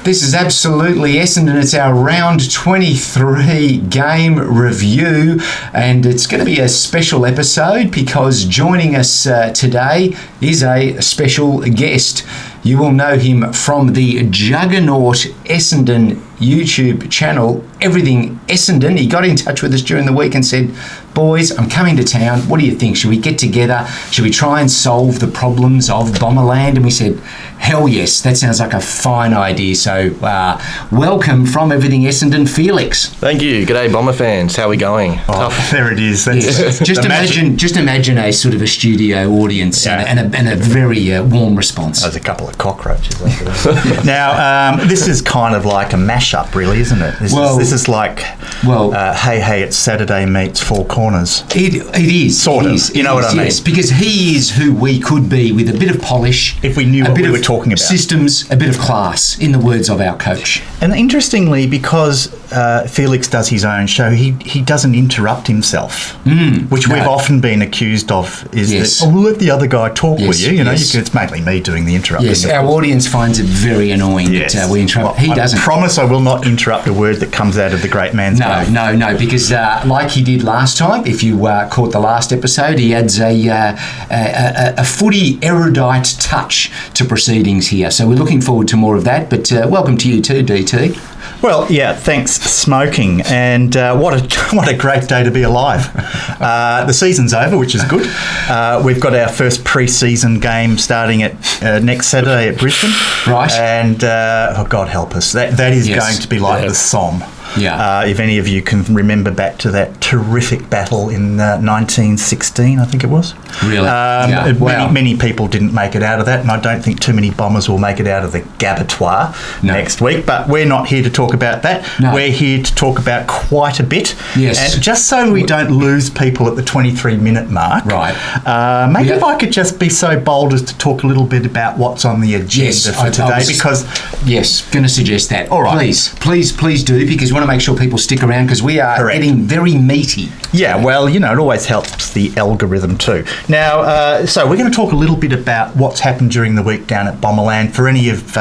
This is Absolutely Essendon. It's our round 23 game review, and it's going to be a special episode because joining us today is a special guest. You will know him from the Juggernaut Essendon YouTube channel, Everything Essendon. He got in touch with us during the week and said, boys, I'm coming to town. What do you think? Should we get together? Should we try and solve the problems of Bomberland? And we said, hell yes, that sounds like a fine idea. So welcome from Everything Essendon, Felix. Thank you. G'day, Bomber fans. How are we going? Oh, there it is. Yes. Just imagine a sort of a studio audience and a very warm response. There's a couple of cockroaches. Now, this is kind of like a mashup, really, isn't it? This is like, hey, it's Saturday meets Four Corners. It is. Sort of. You know what I mean? Yes, because he is who we could be with a bit of polish. If we knew what we were talking about. Systems, a bit of class, in the words of our coach. And interestingly, because Felix does his own show, he doesn't interrupt himself, which we've often been accused of, is that, we'll let the other guy talk with you. You know, it's mainly me doing the interrupting. Yes, our audience finds it very annoying that we interrupt. He doesn't. I promise I will not interrupt a word that comes out of the great man's mouth. No, because like he did last time, if you caught the last episode, he adds a footy erudite touch to proceedings here. So we're looking forward to more of that, but welcome to you too, DT. Well, yeah, thanks, Smoking, and what a great day to be alive. The season's over, which is good. We've got our first pre-season game starting at next Saturday at Brisbane. Right. And, God help us, that is going to be like the Somme. Yeah. If any of you can remember back to that terrific battle in 1916, I think it was. Really? Many people didn't make it out of that, and I don't think too many Bombers will make it out of the Gabatoire next week. But we're not here to talk about that. No. We're here to talk about quite a bit. Yes. And just so we don't lose people at the 23-minute mark. Right. Maybe if I could just be so bold as to talk a little bit about what's on the agenda for today, because going to suggest that. All right. Please do, because we want to make sure people stick around because we are getting very meaty. Yeah, well, you know, it always helps the algorithm too. Now, so we're going to talk a little bit about what's happened during the week down at Bomberland. For any of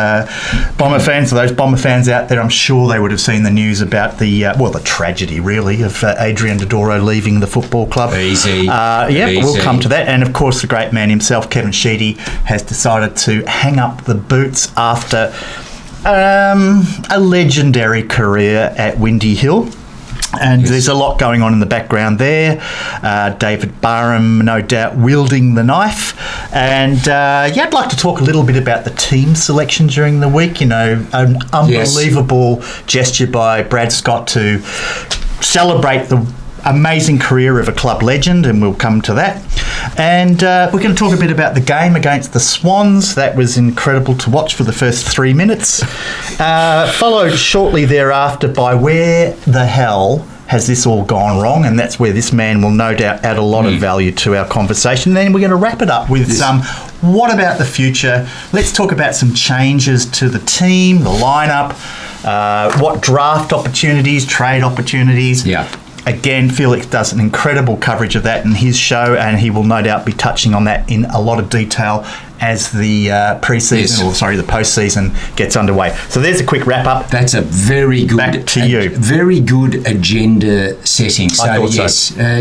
Bomber fans, or those Bomber fans out there, I'm sure they would have seen the news about the tragedy, really, of Adrian Dodoro leaving the football club. Easy. We'll come to that. And, of course, the great man himself, Kevin Sheedy, has decided to hang up the boots after a legendary career at Windy Hill. And there's a lot going on in the background there. David Barham, no doubt, wielding the knife. And I'd like to talk a little bit about the team selection during the week. You know, an unbelievable gesture by Brad Scott to celebrate the amazing career of a club legend, and we'll come to that. And we're going to talk a bit about the game against the Swans. That was incredible to watch for the first 3 minutes. Followed shortly thereafter by where the hell has this all gone wrong? And that's where this man will no doubt add a lot of value to our conversation. Then we're going to wrap it up with some what about the future? Let's talk about some changes to the team, the lineup, what draft opportunities, trade opportunities. Yeah. Again, Felix does an incredible coverage of that in his show, and he will no doubt be touching on that in a lot of detail as the the post-season gets underway. So there's a quick wrap-up. That's a very good... Back to you. Very good agenda setting. So,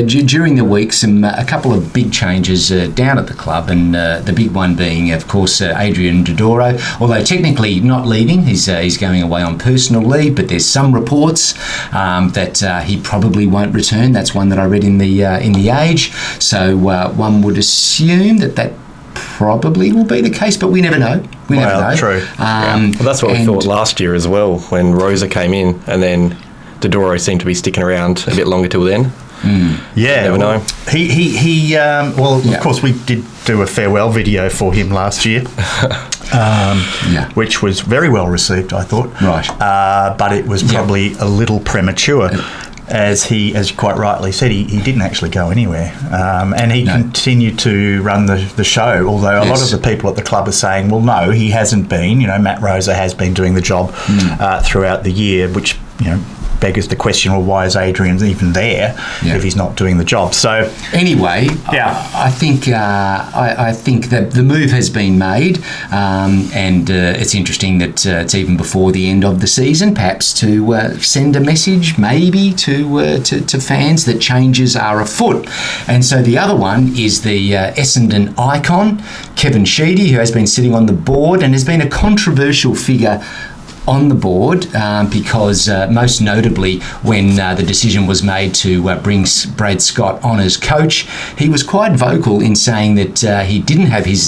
during the week, a couple of big changes down at the club, and the big one being, of course, Adrian Dodoro, although technically not leaving. He's going away on personal leave, but there's some reports that he probably won't return. That's one that I read in the Age. So one would assume that probably will be the case, but we never know. We never know. True. Well, that's what we thought last year as well, when Rosa came in, and then Dodoro seemed to be sticking around a bit longer till then. Yeah, never know. Of course, we did do a farewell video for him last year, which was very well received, I thought. Right. But it was probably a little premature. As you quite rightly said, he didn't actually go anywhere, and he continued to run the show. Although a lot of the people at the club are saying, "Well, no, he hasn't been." You know, Matt Rosa has been doing the job throughout the year, which beggars the question, well, why is Adrian even there if he's not doing the job? So anyway, yeah, I think that the move has been made, and it's interesting that it's even before the end of the season, perhaps to send a message, maybe to fans that changes are afoot. And so the other one is the Essendon icon, Kevin Sheedy, who has been sitting on the board and has been a controversial figure on the board because most notably when the decision was made to bring Brad Scott on as coach, he was quite vocal in saying that he didn't have his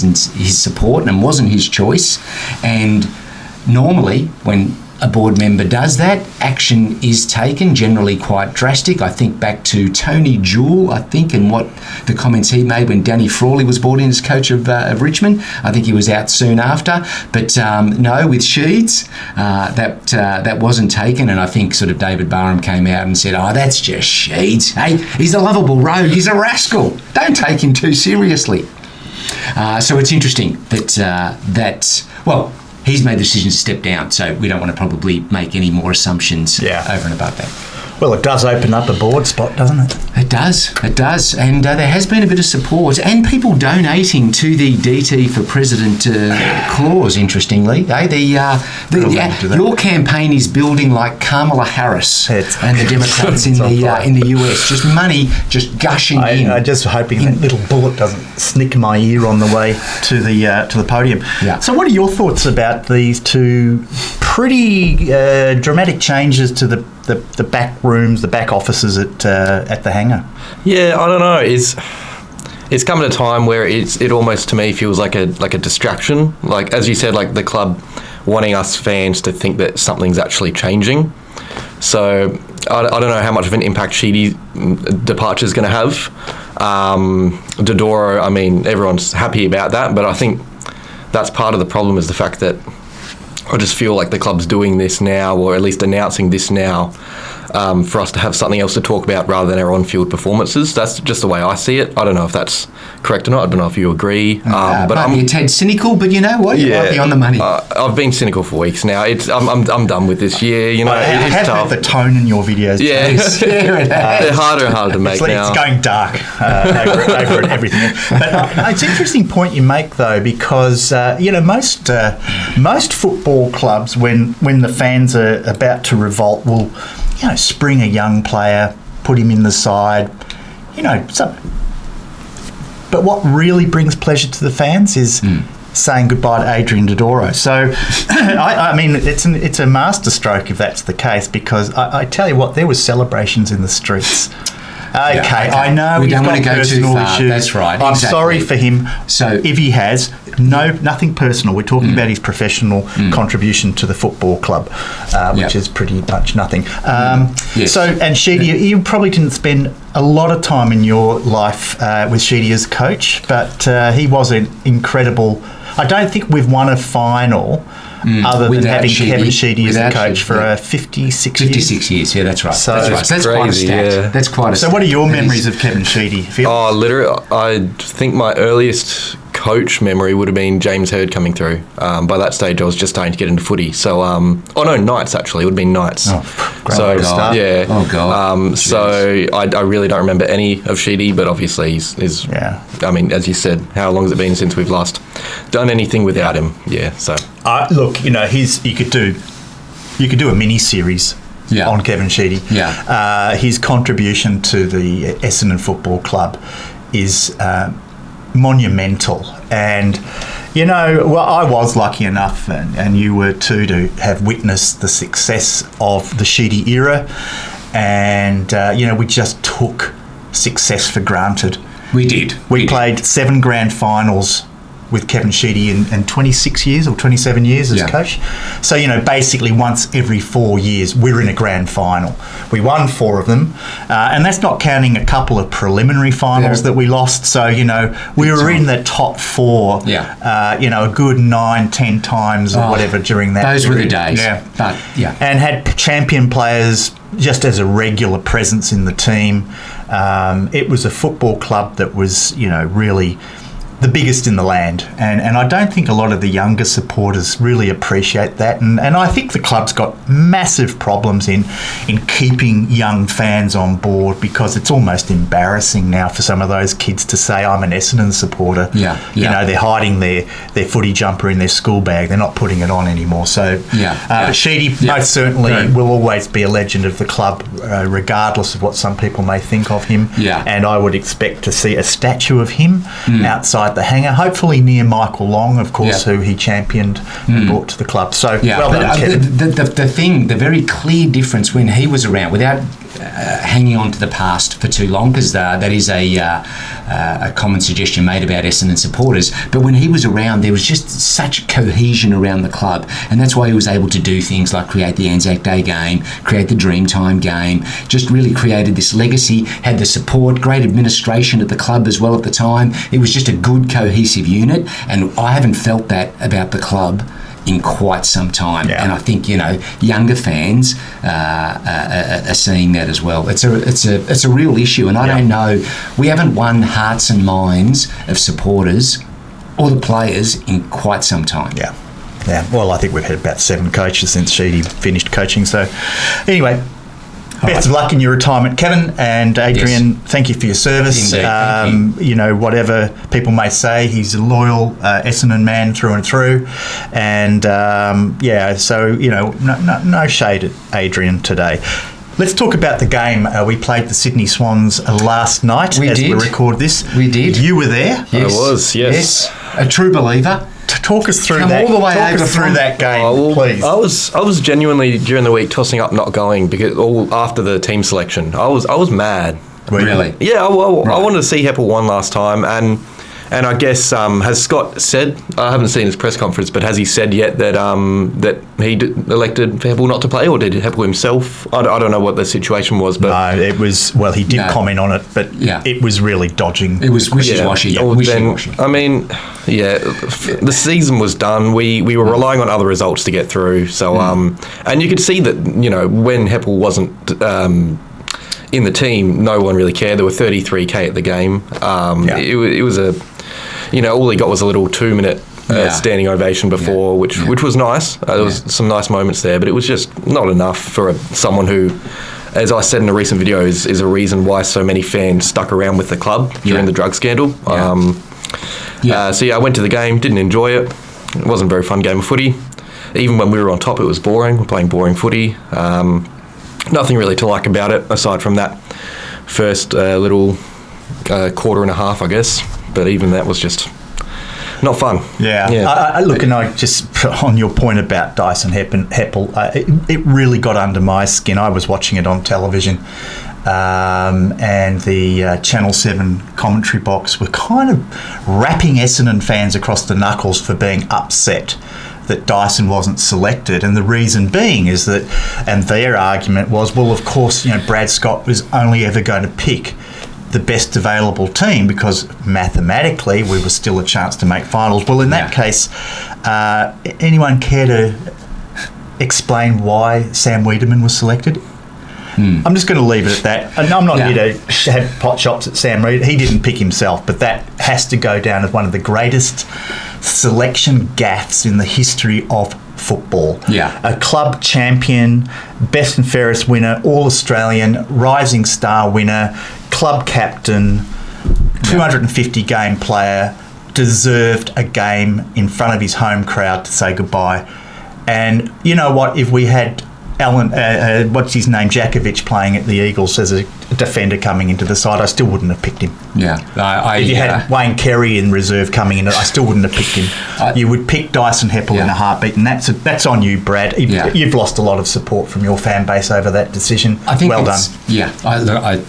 support and wasn't his choice. And normally when a board member does that, action is taken, generally quite drastic. I think back to Tony Jewell, and what the comments he made when Danny Frawley was brought in as coach of Richmond. I think he was out soon after. But no, with Sheeds, that wasn't taken. And I think sort of David Barham came out and said, oh, that's just Sheeds. Hey, he's a lovable rogue. He's a rascal. Don't take him too seriously. So it's interesting that he's made the decision to step down, so we don't want to probably make any more assumptions over and above that. Well, it does open up a board spot, doesn't it? It does. And there has been a bit of support and people donating to the DT for President clause, interestingly. Your campaign is building like Kamala Harris and the Democrats in the US. Just money just gushing in. I'm just hoping that little bullet doesn't snick my ear on the way to the podium. Yeah. So what are your thoughts about these two pretty dramatic changes to the back rooms, the back offices at the hangar? Yeah, I don't know. It's come at a time where it almost to me feels like a distraction. Like as you said, like the club wanting us fans to think that something's actually changing. So I don't know how much of an impact Sheedy's departure is going to have. Dodoro, I mean, everyone's happy about that, but I think that's part of the problem is the fact that I just feel like the club's doing this now, or at least announcing this now, for us to have something else to talk about rather than our on-field performances. That's just the way I see it. I don't know if that's correct or not. I don't know if you agree. But I'm a tad cynical, but you know what? You might be on the money. I've been cynical for weeks now. I'm done with this year. You know, it's tough. The tone in your videos. Yeah, they're harder and harder to make now. It's going dark over everything. But it's an interesting point you make though, because most football clubs, when the fans are about to revolt, will spring a young player, put him in the side, but what really brings pleasure to the fans is saying goodbye to Adrian Dodoro. So, I mean, it's a masterstroke if that's the case, because I tell you what, there was celebrations in the streets. Okay, I know we don't want to go too far. Issues. That's right. I'm sorry for him. So if he has, nothing personal. We're talking about his professional contribution to the football club, which is pretty much nothing. Yes. So, and Sheedy, you probably didn't spend a lot of time in your life with Sheedy as coach, but he was an incredible. I don't think we've won a final other than having Kevin Sheedy as the coach for 56 years. 56 years, yeah, that's right. So that's quite a stat. That's quite a stat. So what are your memories of Kevin Sheedy? Oh, literally, I think my earliest coach memory would have been James Hird coming through. By that stage, I was just starting to get into footy. So, Knights actually. It would have been Knights. Oh, great start. Yeah. Oh, God. So I really don't remember any of Sheedy, but obviously he's I mean, as you said, how long has it been since we've last done anything without him? Yeah, so. Look, you could do a mini series on Kevin Sheedy. Yeah. His contribution to the Essendon Football Club is monumental, and I was lucky enough, and you were too, to have witnessed the success of the Sheedy era, and we just took success for granted. We did. We played 7 grand finals with Kevin Sheedy in 26 years or 27 years as coach. So, basically once every 4 years, we're in a grand final. We won 4 of them, and that's not counting a couple of preliminary finals that we lost. So, we were in the top 4, a good 9-10 times or whatever during that Those period. were the days. Yeah. And had champion players just as a regular presence in the team. It was a football club that was, really the biggest in the land, and I don't think a lot of the younger supporters really appreciate that, and I think the club's got massive problems in keeping young fans on board, because it's almost embarrassing now for some of those kids to say, I'm an Essendon supporter. You know, they're hiding their footy jumper in their school bag, they're not putting it on anymore. So Sheedy most certainly will always be a legend of the club, regardless of what some people may think of him, and I would expect to see a statue of him outside the hangar, hopefully near Michael Long, of course, who he championed and brought to the club. So, well done, Kevin. The very clear difference when he was around, without hanging on to the past for too long, because that is a common suggestion made about Essendon supporters, but when he was around, there was just such cohesion around the club, and that's why he was able to do things like create the Anzac Day game, create the Dreamtime game, just really created this legacy, had the support, great administration at the club as well at the time. It was just a good cohesive unit, and I haven't felt that about the club in quite some time, and I think younger fans are seeing that as well. It's a real issue, and I don't know. We haven't won hearts and minds of supporters or the players in quite some time. Yeah. Well, I think we've had about 7 coaches since Sheedy finished coaching. So, anyway. Best of luck in your retirement, Kevin, and Adrian. Thank you for your service. Indeed, whatever people may say, he's a loyal Essendon man through and through, and so no shade at Adrian today. Let's talk about the game. We played the Sydney Swans last night as we record this. We did. You were there. Yes. I was. Yes. A true believer. Talk us through that game, please. I was genuinely during the week tossing up not going, because all after the team selection, I was mad. Really? Yeah. I wanted to see Heppell won last time, and I guess has Scott said, I haven't seen his press conference, but has he said yet that that he elected for Heppell not to play, or did Heppell himself? I don't know what the situation was, but no, it was. Well, he did comment on it, but it was really dodging. It was wishy-washy. I mean, the season was done. We were relying on other results to get through. So and you could see that when Heppell wasn't in the team, no one really cared. There were 33k at the game. It was a. All he got was a little 2-minute standing ovation before, which was nice. There was some nice moments there, but it was just not enough for someone who, as I said in a recent video, is a reason why so many fans stuck around with the club during the drug scandal. So I went to the game, didn't enjoy it. It wasn't a very fun game of footy. Even when we were on top, it was boring. We're playing boring footy. Nothing really to like about it, aside from that first little quarter and a half, I guess. But even that was just not fun. Look, and I just, on your point about Dyson Heppell, it really got under my skin. I was watching it on television, and the Channel 7 commentary box were kind of rapping Essendon fans across the knuckles for being upset that Dyson wasn't selected, and the reason being is that, and their argument was, well, of course, Brad Scott was only ever going to pick the best available team because mathematically we were still a chance to make finals. Well, in that case, anyone care to explain why Sam Wiedemann was selected? I'm just going to leave it at that. And I'm not here to have pot shots at Sam Reid. He didn't pick himself, but that has to go down as one of the greatest selection gaffes in the history of football. A club champion, best and fairest winner, All-Australian, rising star winner, club captain, 250 game player, deserved a game in front of his home crowd to say goodbye. And you know what? If we had Jakovic playing at the Eagles as a defender coming into the side, I still wouldn't have picked him. If you had Wayne Carey in reserve coming in, I still wouldn't have picked him. You would pick Dyson Heppell in a heartbeat, and that's on you, Brad. You've lost a lot of support from your fan base over that decision. I think well done. I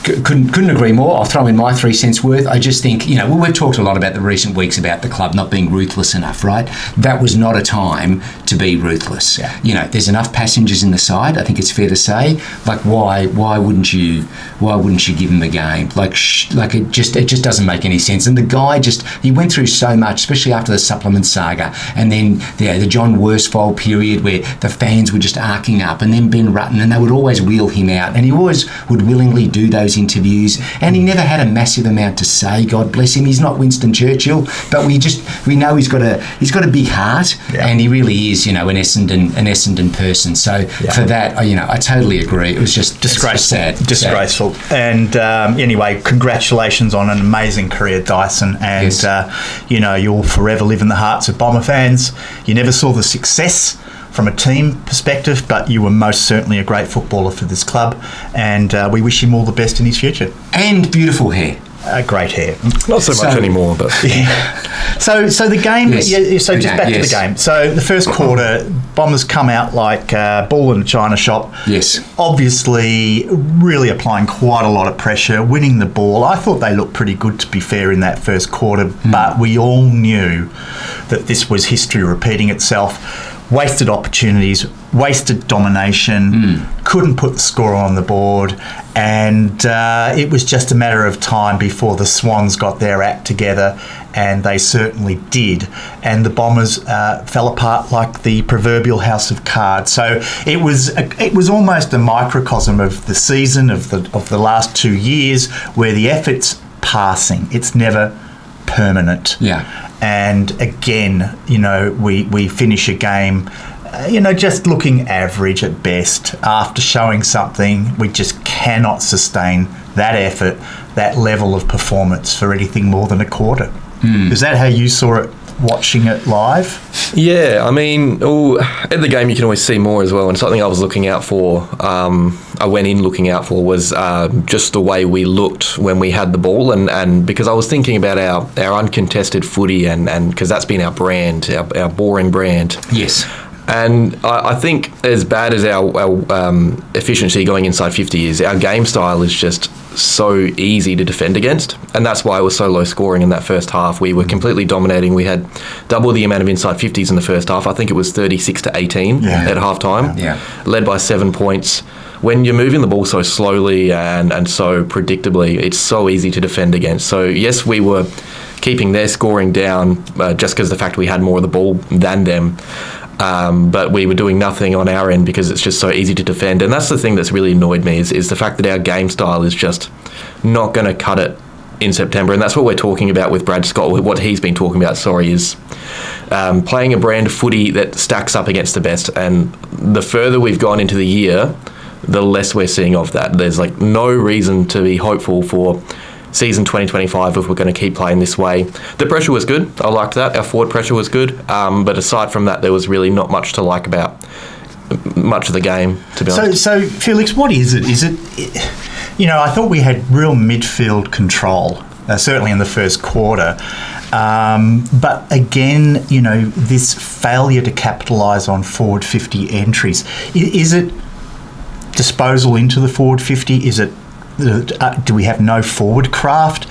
couldn't agree more. I'll throw in my 3 cents worth. I just think, we've talked a lot about the recent weeks about the club not being ruthless enough, right? That was not a time to be ruthless. There's enough passengers in the side, I think it's fair to say. Like, why wouldn't you give him a game? It just doesn't make any sense. And the guy he went through so much, especially after the supplement saga, and then the John Worsfold period where the fans were just arcing up, and then Ben Rutten, and they would always wheel him out, and he always would willingly do those those interviews, and he never had a massive amount to say. God bless him. He's not Winston Churchill, but we know he's got a big heart, and he really is, an Essendon person. So for that, I totally agree. It was just disgraceful. Disgraceful. And anyway, congratulations on an amazing career, Dyson. And you'll forever live in the hearts of Bomber fans. You never saw the success from a team perspective, but you were most certainly a great footballer for this club, and we wish him all the best in his future. And beautiful hair. Great hair. Not so much anymore, but... So the game... Yes. So just back to the game. So the first quarter, Bombers come out like a ball in a china shop. Yes. Obviously, really applying quite a lot of pressure, winning the ball. I thought they looked pretty good, to be fair, in that first quarter, but we all knew that this was history repeating itself. Wasted opportunities, wasted domination, couldn't put the score on the board, and it was just a matter of time before the Swans got their act together, and they certainly did. And the Bombers fell apart like the proverbial house of cards. So it was almost a microcosm of the season of the last 2 years, where the effort's passing. It's never permanent. Yeah. And again, we finish a game, just looking average at best. After showing something, we just cannot sustain that effort, that level of performance for anything more than a quarter. Is that how you saw it watching it live? Yeah, I mean, at the game you can always see more as well, and something I was looking out for, I went in looking out for, was just the way we looked when we had the ball, and because I was thinking about our uncontested footy, and because that's been our brand, our boring brand. Yes. And I think as bad as our efficiency going inside 50 is, our game style is just so easy to defend against, and that's why it was so low scoring in that first half. We were completely dominating. We had double the amount of inside 50s in the first half. I think it was 36-18 at halftime, led by 7 points. When you're moving the ball so slowly and so predictably, it's so easy to defend against. So yes, we were keeping their scoring down just because the fact we had more of the ball than them. But we were doing nothing on our end because it's just so easy to defend. And that's the thing that's really annoyed me is the fact that our game style is just not going to cut it in September. And that's what we're talking about with Brad Scott. What he's been talking about, is playing a brand of footy that stacks up against the best. And the further we've gone into the year, the less we're seeing of that. There's no reason to be hopeful for season 2025 if we're going to keep playing this way. The pressure was good. I liked that. Our forward pressure was good. But aside from that, there was really not much to like about much of the game, to be honest. So Felix, what is it? Is it, I thought we had real midfield control, certainly in the first quarter. But again, this failure to capitalise on forward 50 entries. Is it disposal into the forward 50? Is it do we have no forward craft?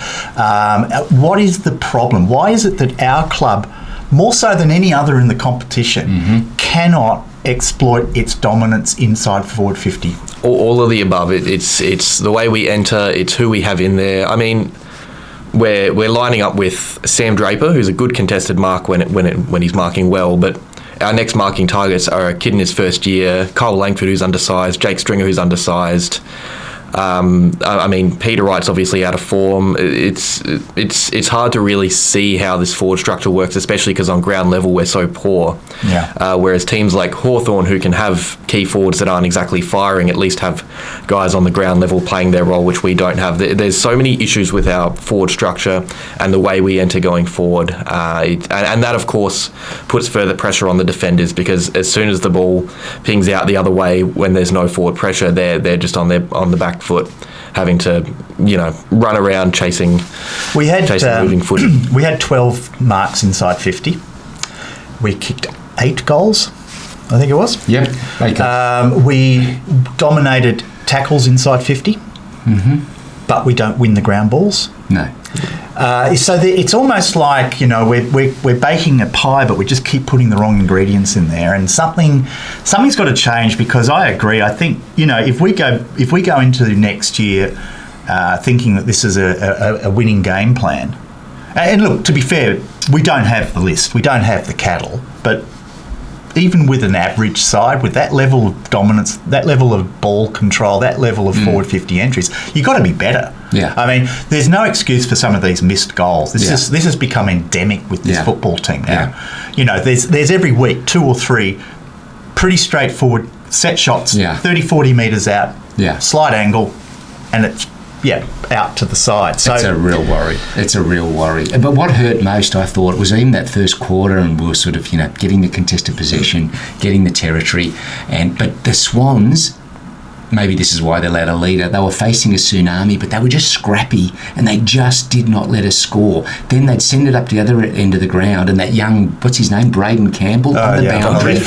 What is the problem? Why is it that our club, more so than any other in the competition, cannot exploit its dominance inside forward 50? All of the above. It's the way we enter. It's who we have in there. I mean, we're lining up with Sam Draper, who's a good contested mark when he's marking well, but our next marking targets are a kid in his first year, Kyle Langford, who's undersized, Jake Stringer, who's undersized. Peter Wright's obviously out of form. It's hard to really see how this forward structure works, especially because on ground level we're so poor. Whereas teams like Hawthorn, who can have key forwards that aren't exactly firing, at least have guys on the ground level playing their role, which we don't have. There's so many issues with our forward structure and the way we enter going forward. And that, of course, puts further pressure on the defenders, because as soon as the ball pings out the other way, when there's no forward pressure, they're just on the back foot, having to run around chasing moving footy. We had 12 marks inside 50. We kicked 8 goals, I think it was. Yep. We dominated tackles inside 50, but we don't win the ground balls. No. So it's almost like we're baking a pie, but we just keep putting the wrong ingredients in there, and something's got to change. Because I agree. I think if we go into next year thinking that this is a winning game plan, and look, to be fair, we don't have the list, we don't have the cattle, but even with an average side, with that level of dominance, that level of ball control, that level of forward 50 entries, you've got to be better. Yeah. I mean, there's no excuse for some of these missed goals. This has become endemic with this football team now. You know, there's every week 2 or 3 pretty straightforward set shots, 30, 40 metres out, slight angle, and it's out to the side. So it's a real worry. It's a real worry. But what hurt most, I thought, was even that first quarter, and we were sort of, getting the contested possession, getting the territory, but the Swans. Maybe this is why they allowed a leader. They were facing a tsunami, but they were just scrappy, and they just did not let us score. Then they'd send it up the other end of the ground, and that young, what's his name, Braden Campbell, on the boundary,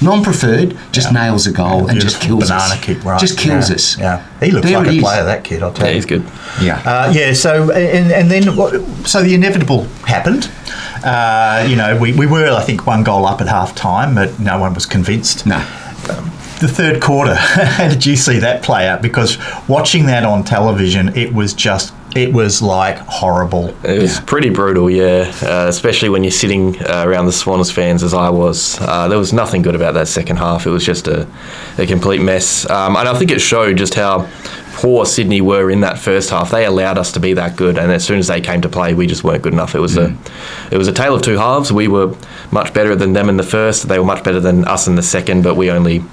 non-preferred, just nails a goal and just kills us. Banana kick, right? Just kills us. Yeah, he looks like a player, that kid. I'll tell you. He's good. Yeah. So and then so the inevitable happened. We were, I think, 1 goal up at half time, but no one was convinced. No. The third quarter, how did you see that play out? Because watching that on television, it was like horrible. It was pretty brutal, especially when you're sitting around the Swans fans as I was. There was nothing good about that second half. It was just a complete mess. And I think it showed just how poor Sydney were in that first half. They allowed us to be that good, and as soon as they came to play, we just weren't good enough. It was a tale of two halves. We were much better than them in the first. They were much better than us in the second, but we only,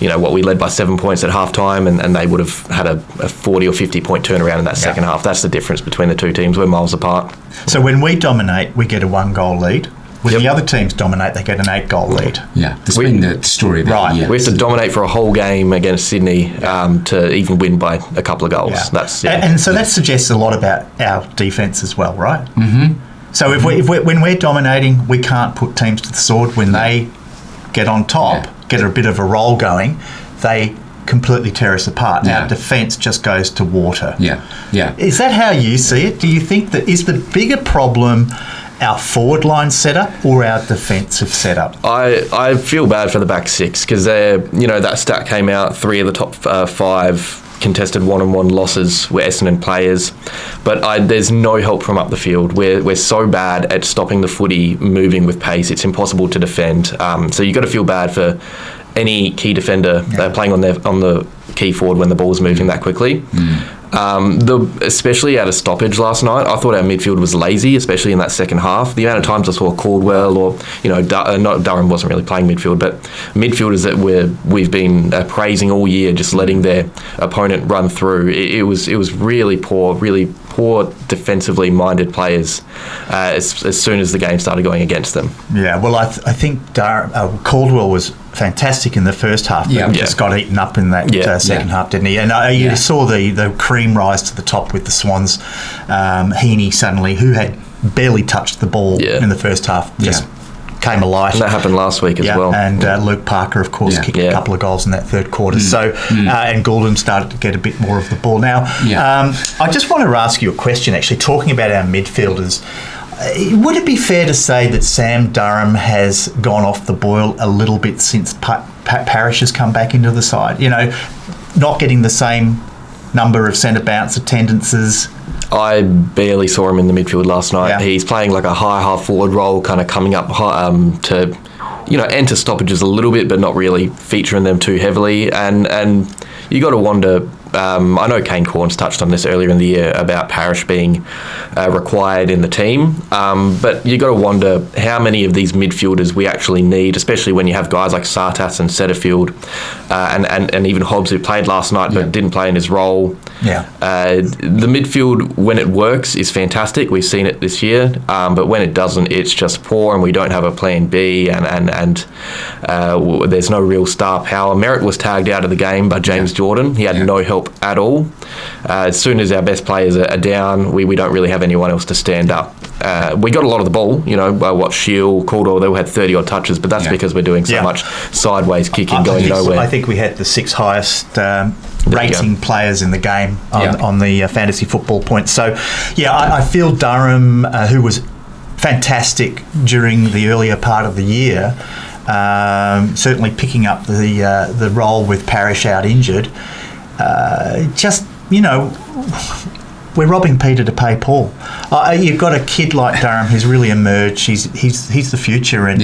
we led by 7 points at half time, and they would have had a 40 or 50 point turnaround in that second half. That's the difference between the two teams. We're miles apart. So when we dominate, we get a 1 goal lead. When the other teams dominate, they get an 8 goal lead. Yeah, that's been the story of the year. We have to dominate for a whole game against Sydney to even win by a couple of goals. Yeah. And so that suggests a lot about our defence as well, right? Mm-hmm. So when we're dominating, we can't put teams to the sword. When they get on top, get a bit of a roll going, they completely tear us apart. Our defence just goes to water. Yeah. Is that how you see it? Do you think that is the bigger problem our forward line setup or our defensive setup? I feel bad for the back six because that stat came out. 3 of the top 5 contested 1-on-1 losses were Essendon players, but there's no help from up the field. We're so bad at stopping the footy moving with pace. It's impossible to defend. So you've got to feel bad for any key defender playing on the key forward when the ball's moving that quickly. Especially out of stoppage last night, I thought our midfield was lazy, especially in that second half. The amount of times I saw Caldwell or Durham wasn't really playing midfield, but midfielders that we've been praising all year, just letting their opponent run through. It was really poor defensively minded players as soon as the game started going against them. Yeah, well, I think Caldwell was fantastic in the first half, but just got eaten up in that second half, didn't he? And you saw the cream rise to the top with the Swans. Heaney suddenly, who had barely touched the ball in the first half, just came alive. And that happened last week as well. And Luke Parker, of course, kicked a couple of goals in that third quarter. So, and Goulden started to get a bit more of the ball. Now, I just want to ask you a question, actually, talking about our midfielders. Would it be fair to say that Sam Durham has gone off the boil a little bit since Pat Parrish has come back into the side? Not getting the same number of centre bounce attendances. I barely saw him in the midfield last night. Yeah. He's playing like a high half forward role, kind of coming up to, enter stoppages a little bit, but not really featuring them too heavily. And you got to wonder. I know Kane Corns touched on this earlier in the year about Parrish being required in the team, but you got to wonder how many of these midfielders we actually need, especially when you have guys like Sartas and Setterfield, and even Hobbs, who played last night but didn't play in his role. Yeah. The midfield, when it works, is fantastic. We've seen it this year, but when it doesn't, it's just poor, and we don't have a plan B, and there's no real star power. Merritt was tagged out of the game by James Jordan. He had no help at all. As soon as our best players are down, we don't really have anyone else to stand up. We got a lot of the ball, Shield, Caldwell, they all had 30 odd touches, but that's because we're doing so much sideways kicking going nowhere. I think we had the 6th highest rating players in the game on the fantasy football points. So, I feel Durham, who was fantastic during the earlier part of the year, certainly picking up the role with Parrish out injured. We're robbing Peter to pay Paul. You've got a kid like Durham who's really emerged. He's the future, and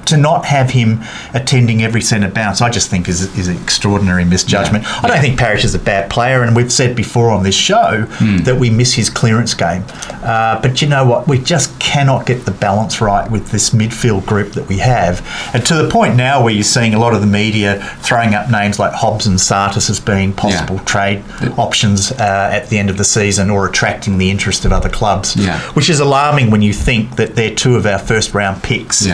to not have him attending every centre bounce, I just think is an extraordinary misjudgment. I don't think Parrish is a bad player, and we've said before on this show that we miss his clearance game. But you know what? We just cannot get the balance right with this midfield group that we have. And to the point now where you're seeing a lot of the media throwing up names like Hobbs and Sartis as being possible trade options at the end of the season, or attracting the interest of other clubs, which is alarming when you think that they're two of our first round picks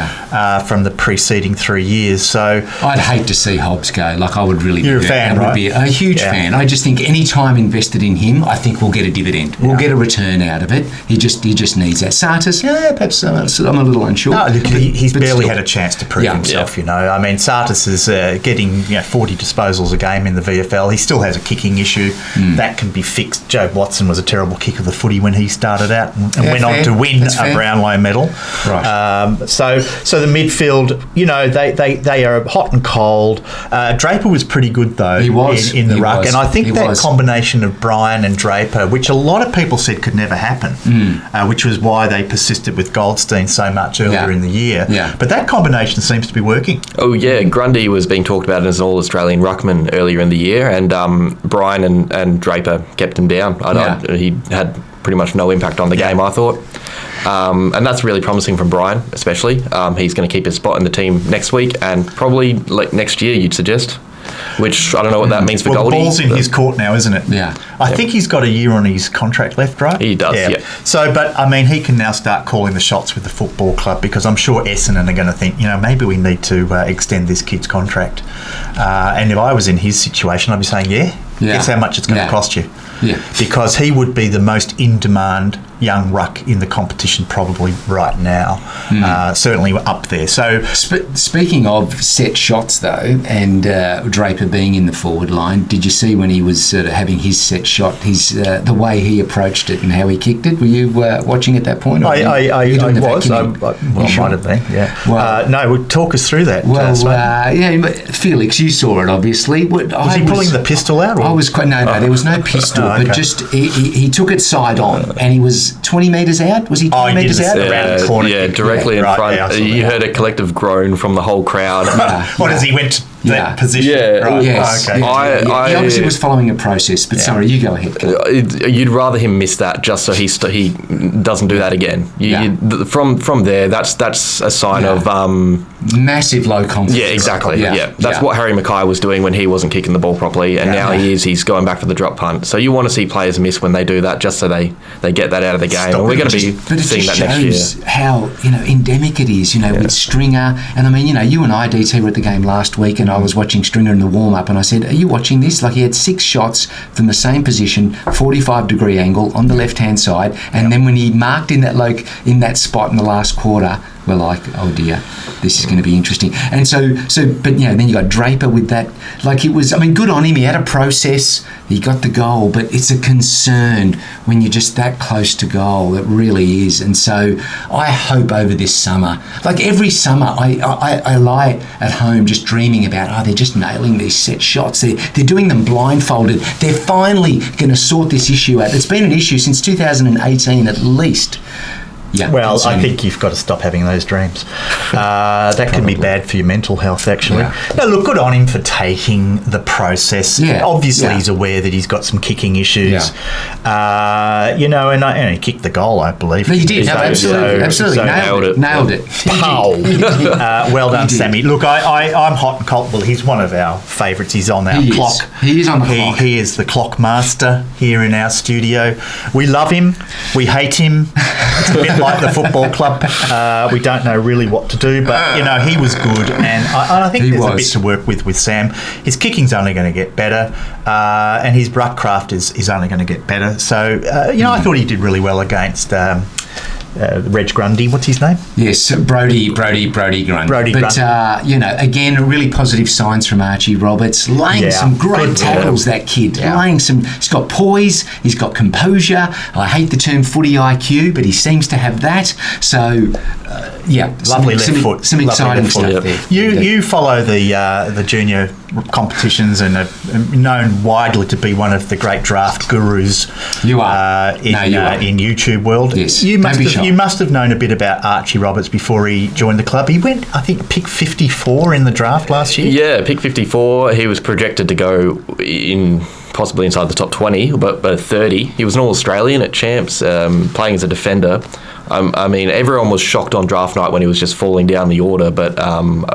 from the preceding 3 years. So I'd hate to see Hobbs go. Like, I would really. You're a fan, I right? would be a huge fan. I just think any time invested in him, I think we'll get a dividend. We'll get a return out of it. He just needs that. Sartis, perhaps I'm a little unsure. No, look, he's barely still had a chance to prove himself. You know, I mean, Sartis is getting 40 disposals a game in the VFL. He still has a kicking issue that can be fixed. Joe Watson was a terrible kicker of the footy when he started out and went on to win a Brownlow medal. Right. So the midfield, you know, they are hot and cold. Draper was pretty good though. He was in the he ruck, was. and I think He that was. combination of Bryan and Draper, which a lot of people said could never happen, which was why they persisted with Goldstein so much earlier in the year. Yeah. But that combination seems to be working. Oh yeah, Grundy was being talked about as an All-Australian ruckman earlier in the year, and Bryan and Draper kept him down. He had pretty much no impact on the game, I thought. And that's really promising from Bryan, especially. He's going to keep his spot in the team next week and probably like next year, you'd suggest. Which I don't know what that means for Well, the Goldie. ball's in his court now, isn't it? Yeah. I think he's got a year on his contract left, right? He does, yeah. So, but I mean, he can now start calling the shots with the football club, because I'm sure Essendon are going to think, maybe we need to extend this kid's contract. And if I was in his situation, I'd be saying, guess how much it's going to cost you. Yeah. Because he would be the most in-demand young ruck in the competition probably right now. Certainly up there. So Speaking of set shots, though, and Draper being in the forward line, did you see when he was sort of having his set shot, the way he approached it and how he kicked it? Were you watching at that point? I was. I might have been, yeah. Well, talk us through that. But Felix, you saw it, obviously. Was he pulling the pistol out? Or? I was quite... No, there was no pistol, but just he took it side on, and he was 20 metres out. Was he 20 metres out? Around the corner. Yeah, directly in front. You heard a collective groan from the whole crowd. What as he went to that position? Yeah. Right. Yes. Okay. He obviously was following a process, but sorry, you go ahead. You'd rather him miss that just so he doesn't do that again. From there, that's a sign of massive low confidence. Yeah, exactly. Yeah. That's what Harry Mackay was doing when he wasn't kicking the ball properly, and now he's going back for the drop punt. So you want to see players miss when they do that, just so they get that out of the game. And we're going to be seeing that next year. But it just shows how endemic it is. With Stringer, and I mean, you and I, DT, were at the game last week, and I was watching Stringer in the warm-up, and I said, are you watching this? Like, he had 6 shots from the same position, 45-degree angle on the left-hand side, and then when he marked in that spot in the last quarter, we're like, oh dear, this is going to be interesting. And but then you got Draper with that. Like, it was, I mean, good on him. He had a process. He got the goal, but it's a concern when you're just that close to goal. It really is. And so I hope over this summer, like every summer, I lie at home just dreaming about, they're just nailing these set shots. They're doing them blindfolded. They're finally going to sort this issue out. It's been an issue since 2018 at least. Yeah, well, I think you've got to stop having those dreams. That can be bad for your mental health, actually. Yeah. No, look, good on him for taking the process. Yeah. Obviously, he's aware that he's got some kicking issues. Yeah. And he kicked the goal, I believe. He did. Absolutely. So nailed it. Pow. Well done, Sammy. Look, I'm hot and cold. Well, he's one of our favourites. He's on our clock. He is on the clock. He is the clock master here in our studio. We love him. We hate him. It's a bit like the football club. We don't know really what to do, but he was good, and I think there's a bit to work with Sam. His kicking's only going to get better, and his ruck craft is only going to get better. So I thought he did really well against Reg Grundy. What's his name? Yes, Brody Grundy. But again, really positive signs from Archie Roberts, laying some great tackles. That kid, he's got poise, he's got composure. I hate the term footy IQ, but he seems to have that. So Lovely left foot. Some Lovely exciting left foot. stuff there. You follow the junior competitions and are known widely to be one of the great draft gurus. You are. in YouTube world. Yes. You Don't be shy. must have known a bit about Archie Roberts before he joined the club. He went, I think, pick 54 in the draft last year. Yeah, pick 54. He was projected to go in possibly inside the top 20, but 30. He was an All-Australian at Champs, playing as a defender. I mean, everyone was shocked on draft night when he was just falling down the order, but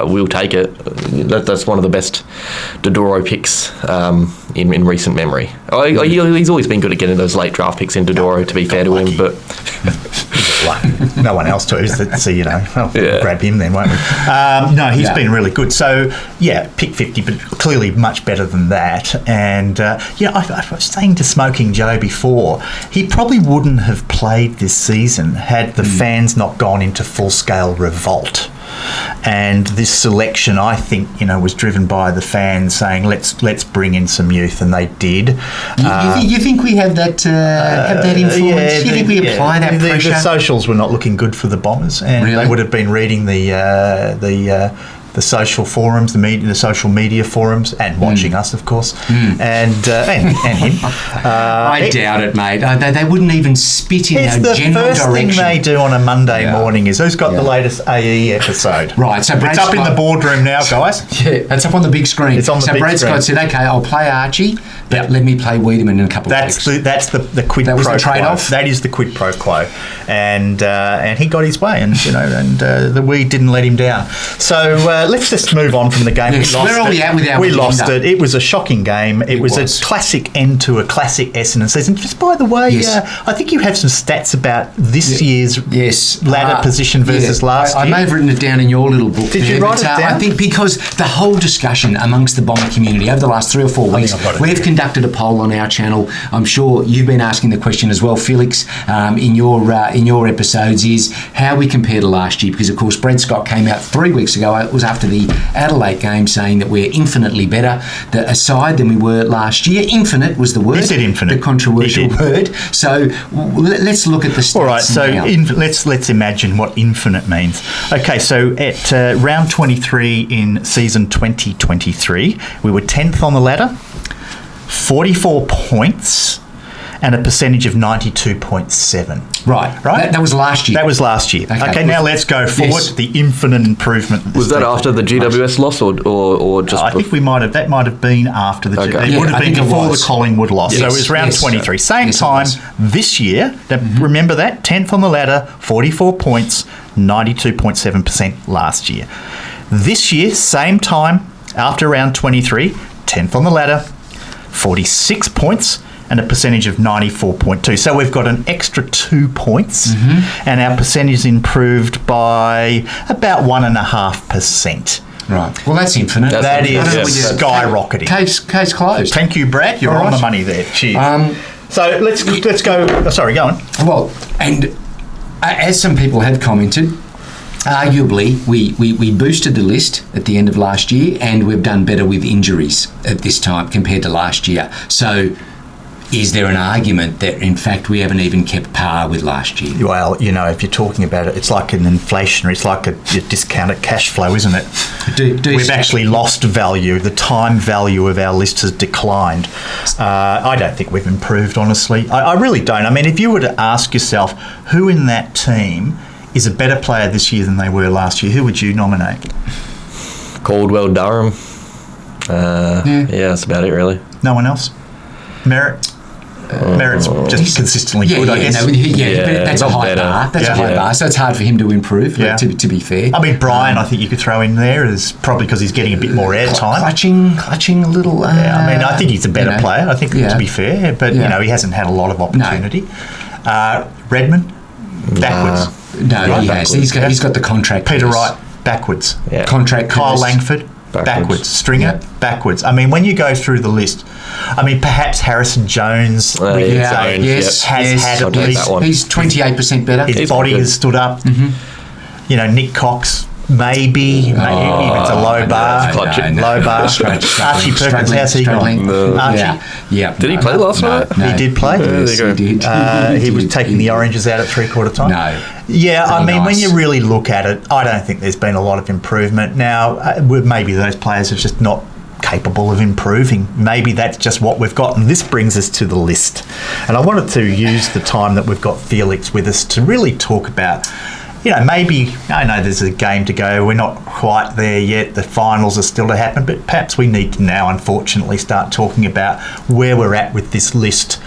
we'll take it. That's one of the best Dodoro picks in recent memory. He's always been good at getting those late draft picks in Dodoro, to be fair to him, but... No one else to, so we'll grab him then, won't we? No, he's been really good. So, pick 50, but clearly much better than that. And, I was saying to Smoking Joe before, he probably wouldn't have played this season had the fans not gone into full-scale revolt. And this selection, I think, was driven by the fans saying, "Let's bring in some youth," and they did. You think we have that influence? You think we apply that pressure? The socials were not looking good for the Bombers, and they would have been reading the social forums, the social media forums, and watching us, of course, and him. I doubt it, mate. They wouldn't even spit in our general direction. It's the first thing they do on a Monday morning is who's got the latest AE episode. Right, so Brad it's up in the boardroom now, guys. Yeah, it's up on the big screen. It's on the big Brad screen. Scott said, "Okay, I'll play Archie, but let me play Wiedemann in a couple of weeks." That's the quid pro quo. That was the trade-off? That is the quid pro quo, and he got his way, and the weed didn't let him down. So let's just move on from the game. Yes, where are we at with our We agenda? lost it. It was a shocking game. It was a classic end to a classic Essendon season. Just by the way, I think you have some stats about this year's ladder position versus last year. I may have written it down in your little book. Did you write it down? I think because the whole discussion amongst the Bomber community over the last 3 or 4 weeks, we've conducted a poll on our channel. I'm sure you've been asking the question as well, Felix, in your episodes, is how we compare to last year. Because of course, Brad Scott came out 3 weeks ago. It was after the Adelaide game, saying that we're infinitely better aside than we were last year. Infinite was the word. He said infinite. The controversial word. So let's look at the stats. All right, so now. let's imagine what infinite means. Okay, so at round 23 in season 2023, we were 10th on the ladder, 44 points, and a percentage of 92.7. Right. That was last year. That was last year. Okay, now let's go forward. Yes. The infinite improvement. Was that after the GWS loss or just... I think that might have been after the... Okay. It would have been before the Collingwood loss. Yes. So it was round 23. Same time this year. Remember that? 10th on the ladder, 44 points, 92.7% last year. This year, same time, after round 23, 10th on the ladder, 46 points, and a percentage of 94.2. So we've got an extra 2 points, and our percentage improved by about 1.5%. Right. Well, that's infinite. That is Yes. skyrocketing. Case closed. Thank you, Brad. You're All on right. the money there. Cheers. So let's go. Sorry, go on. Well, and as some people have commented, arguably we boosted the list at the end of last year, and we've done better with injuries at this time compared to last year. So is there an argument that, in fact, we haven't even kept par with last year? Well, if you're talking about it, it's like an inflationary, it's like a discounted cash flow, isn't it? We've actually lost value. The time value of our list has declined. I don't think we've improved, honestly. I really don't. I mean, if you were to ask yourself who in that team is a better player this year than they were last year, who would you nominate? Caldwell Durham. That's about it, really. No one else? Merritt? Merritt's just consistently good, I guess. But that's a not high better. bar. That's a high bar, so it's hard for him to improve, to be fair. I mean, Brian, I think you could throw in there, is probably because he's getting a bit more airtime. Clutching a little... I think he's a better player, I think, to be fair, but, he hasn't had a lot of opportunity. Redmond, backwards. No, he has. He's got the contract. Peter Wright, backwards. Yeah. Contract. Kyle Langford, backwards. Stringer, backwards. I mean, when you go through the list, perhaps Harrison Jones has had at least... He's 28% better. His body has stood up. Nick Cox, maybe it's a low bar. Low bar. Archie Perkins, how's he going? Archie? Yeah. Did he play last night? He did play. Yes, he did. He was taking the oranges out at three-quarter time. No. Yeah, I mean, nice. when you really look at it, I don't think there's been a lot of improvement. Now, maybe those players are just not capable of improving. Maybe that's just what we've got. And this brings us to the list. And I wanted to use the time that we've got Felix with us to really talk about, maybe, I know there's a game to go. We're not quite there yet. The finals are still to happen. But perhaps we need to now, unfortunately, start talking about where we're at with this list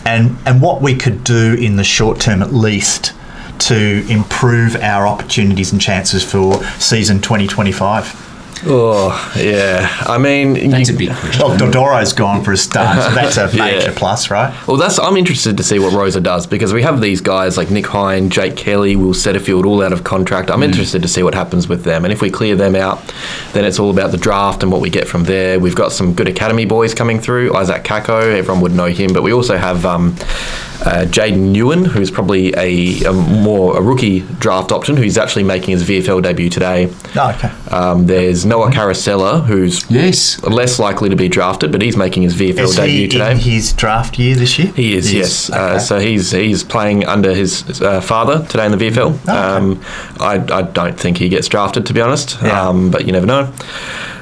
and what we could do in the short term at least to improve our opportunities and chances for season 2025. Oh, yeah. I mean... That's a big question. Well, Dodoro's gone for a start, so that's a major plus, right? Well, I'm interested to see what Rosa does, because we have these guys like Nick Hine, Jake Kelly, Will Setterfield, all out of contract. I'm interested to see what happens with them. And if we clear them out, then it's all about the draft and what we get from there. We've got some good academy boys coming through. Isaac Kako, everyone would know him. But we also have Jaden Ewan, who's probably a rookie draft option, who's actually making his VFL debut today. Oh, okay. There's Noah Caracella, who's less likely to be drafted, but he's making his VFL debut today. Is he in his draft year this year? He is, yes. Okay. So he's playing under his father today in the VFL. Oh, okay. I don't think he gets drafted, to be honest, Yeah. but you never know.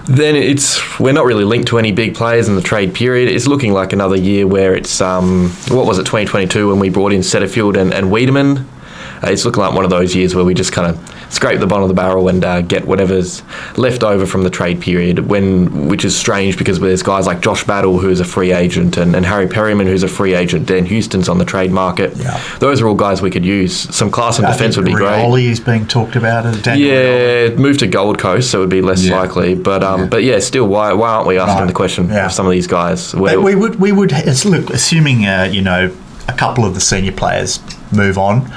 Then we're not really linked to any big players in the trade period. It's looking like another year where it's, 2022 when we brought in Setterfield and Wiedemann. It's looking like one of those years where we just kind of scrape the bottom of the barrel and get whatever's left over from the trade period, which is strange because there's guys like Josh Battle, who's a free agent, and Harry Perryman, who's a free agent. Dan Houston's on the trade market. Yeah. Those are all guys we could use. Some class and defence would be great. Rioli is being talked about. Moved to Gold Coast, so it would be less likely. But still, why aren't we asking the question of some of these guys? We would look, assuming a couple of the senior players move on.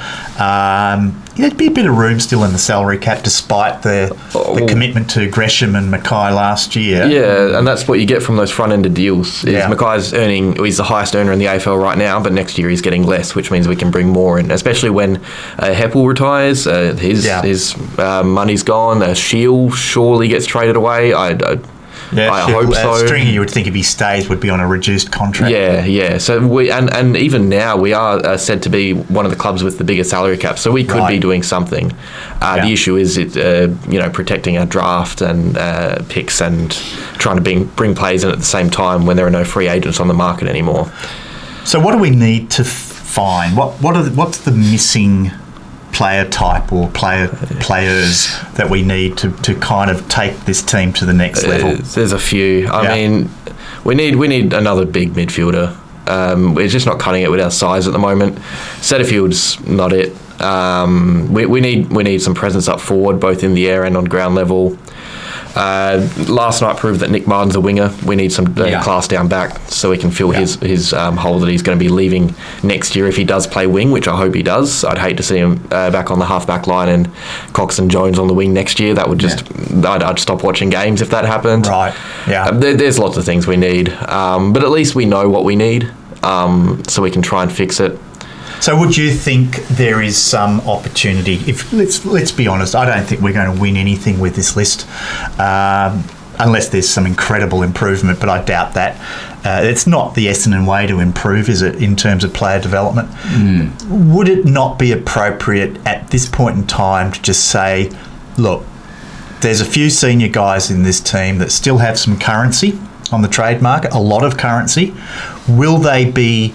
There'd be a bit of room still in the salary cap despite the commitment to Gresham and Mackay last year. Yeah, and that's what you get from those front-ended deals. Mackay's he's the highest earner in the AFL right now, but next year he's getting less, which means we can bring more in, especially when Heppel retires. His money's gone. Shield surely gets traded away. I hope so. Stringer, you would think if he stays, would be on a reduced contract. Yeah. So we and even now we are said to be one of the clubs with the biggest salary cap, so we could be doing something. The issue is protecting our draft and picks and trying to bring players in at the same time when there are no free agents on the market anymore. So what do we need to find? What's the missing player type or players that we need to kind of take this team to the next level? There's a few. I mean, we need another big midfielder. We're just not cutting it with our size at the moment. Setterfield's not it. We need some presence up forward, both in the air and on ground level. Last night proved that Nick Martin's a winger. We need some class down back so he can fill his hole that he's going to be leaving next year if he does play wing, which I hope he does. I'd hate to see him back on the half-back line and Cox and Jones on the wing next year. That would just... I'd stop watching games if that happened. Right, yeah. There's lots of things we need, but at least we know what we need, so we can try and fix it. So would you think there is some opportunity? If let's be honest, I don't think we're going to win anything with this list, unless there's some incredible improvement. But I doubt that. It's not the Essendon way to improve, is it, in terms of player development? Would it not be appropriate at this point in time to just say, look, there's a few senior guys in this team that still have some currency on the trade market, a lot of currency. Will they be